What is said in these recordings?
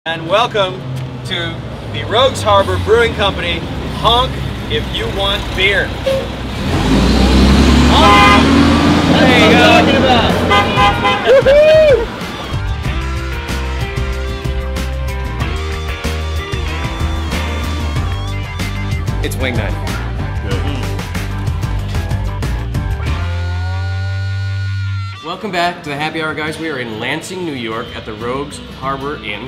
And welcome to the Rogues Harbor Brewing Company. Honk if you want beer. Honk! That's what I'm talking about. Woohoo! It's wing night. Welcome back to the Happy Hour, guys. We are in Lansing, New York at the Rogues Harbor Inn,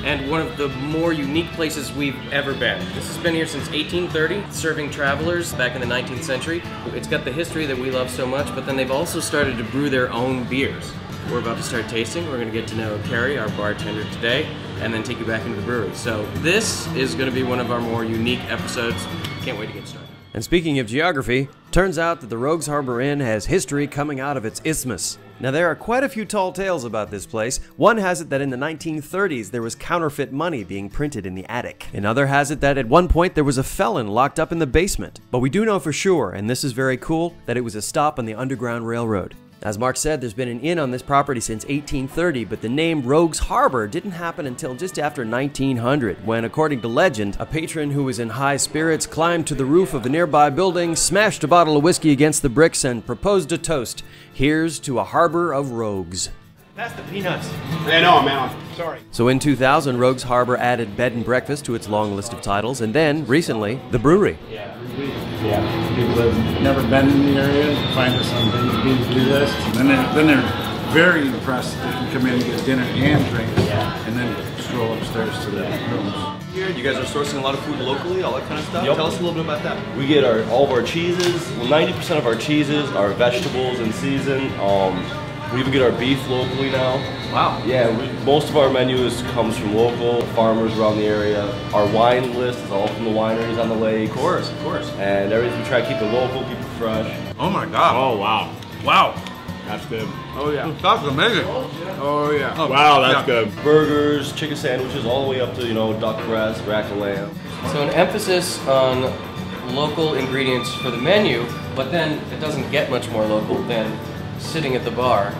and one of the more unique places we've ever been. This has been here since 1830, serving travelers back in the 19th century. It's got the history that we love so much, but then they've also started to brew their own beers. We're about to start tasting. We're going to get to know Carrie, our bartender today, and then take you back into the brewery. So this is going to be one of our more unique episodes. Can't wait to get started. And speaking of geography, turns out that the Rogues Harbor Inn has history coming out of its isthmus. Now there are quite a few tall tales about this place. One has it that in the 1930s there was counterfeit money being printed in the attic. Another has it that at one point there was a felon locked up in the basement. But we do know for sure, and this is very cool, that it was a stop on the Underground Railroad. As Mark said, there's been an inn on this property since 1830, but the name Rogues Harbor didn't happen until just after 1900, when, according to legend, a patron who was in high spirits climbed to the roof of a nearby building, smashed a bottle of whiskey against the bricks, and proposed a toast. Here's to a harbor of rogues. That's the peanuts. I know, man. I'm sorry. So in 2000, Rogues Harbor added bed and breakfast to its long list of titles, and then, recently, the brewery. Yeah, people that have never been in the area find us on the B&B list. And then they're very impressed that they can come in and get dinner and drink, and then stroll upstairs to the rooms. Here, you guys are sourcing a lot of food locally, all that kind of stuff. Yep. Tell us a little bit about that. We get all of our cheeses. Well, 90% of our cheeses are vegetables in season. We even get our beef locally now. Wow. Yeah, most of our menu comes from local farmers around the area. Our wine list is all from the wineries on the lake. Of course, of course. And everything, we try to keep it local, keep it fresh. Oh my God. Oh, wow. Wow. That's good. Oh yeah. That's amazing. Oh yeah. Oh, Wow, that's good. Burgers, chicken sandwiches, all the way up to, duck breast, rack of lamb. So an emphasis on local ingredients for the menu, but then it doesn't get much more local than sitting at the bar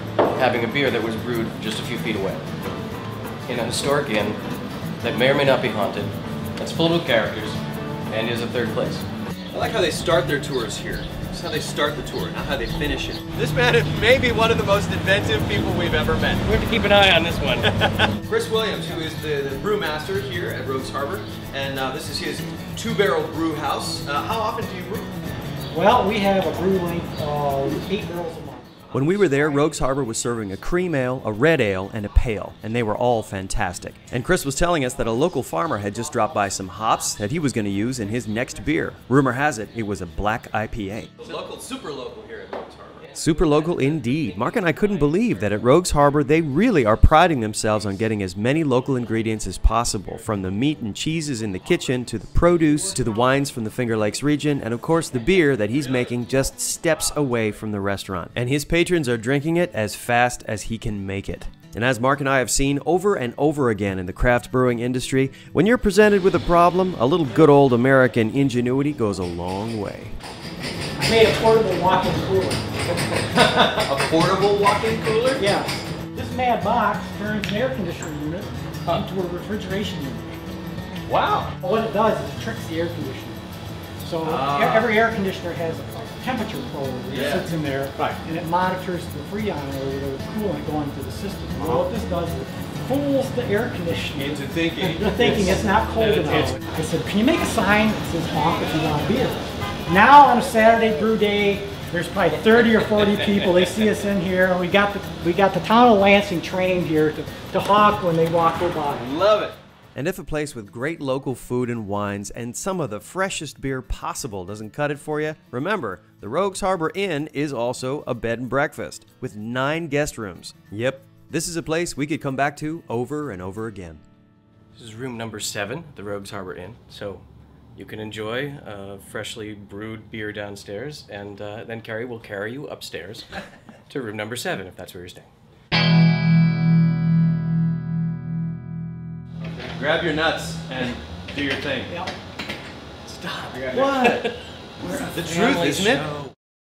having a beer that was brewed just a few feet away in a historic inn that may or may not be haunted, that's full of characters, and is a third place. I like how they start their tours here. That's how they start the tour, not how they finish it. This man may be one of the most inventive people we've ever met. We have to keep an eye on this one. Chris Williams, who is the brewmaster here at Rogues Harbor, and this is his 2-barrel brew house. How often do you brew? Well, we have a brew length of 8 barrels a month. When we were there, Rogues Harbor was serving a cream ale, a red ale, and a pale, and they were all fantastic. And Chris was telling us that a local farmer had just dropped by some hops that he was going to use in his next beer. Rumor has it, it was a black IPA. Local, super local here at Rogues Harbor. Super local indeed. Mark and I couldn't believe that at Rogues Harbor they really are priding themselves on getting as many local ingredients as possible, from the meat and cheeses in the kitchen to the produce to the wines from the Finger Lakes region, and of course the beer that he's making just steps away from the restaurant. And his patrons are drinking it as fast as he can make it. And as Mark and I have seen over and over again in the craft brewing industry, when you're presented with a problem, a little good old American ingenuity goes a long way. I made a portable walk-in cooler. A portable walk-in cooler? Yeah. This mad box turns an air conditioner unit into a refrigeration unit. Wow. What it does is it tricks the air conditioner. So every air conditioner has a temperature probe that sits in there, and it monitors the freon or the coolant going through the system. Well, what this does is it fools the air conditioner into thinking it's not cold enough. I said, can you make a sign that says honk if you want a beer? Now on a Saturday brew day, there's probably 30 or 40 people. They see us in here, and we got the town of Lansing trained here to honk when they walk by. Love it. And if a place with great local food and wines and some of the freshest beer possible doesn't cut it for you, remember, the Rogues Harbor Inn is also a bed and breakfast with 9 guest rooms. Yep, this is a place we could come back to over and over again. This is room number 7, the Rogues Harbor Inn. So you can enjoy freshly brewed beer downstairs, and then Carrie will carry you upstairs to room number 7 if that's where you're staying. Grab your nuts and do your thing. Yep. Stop. What? The truth, isn't it?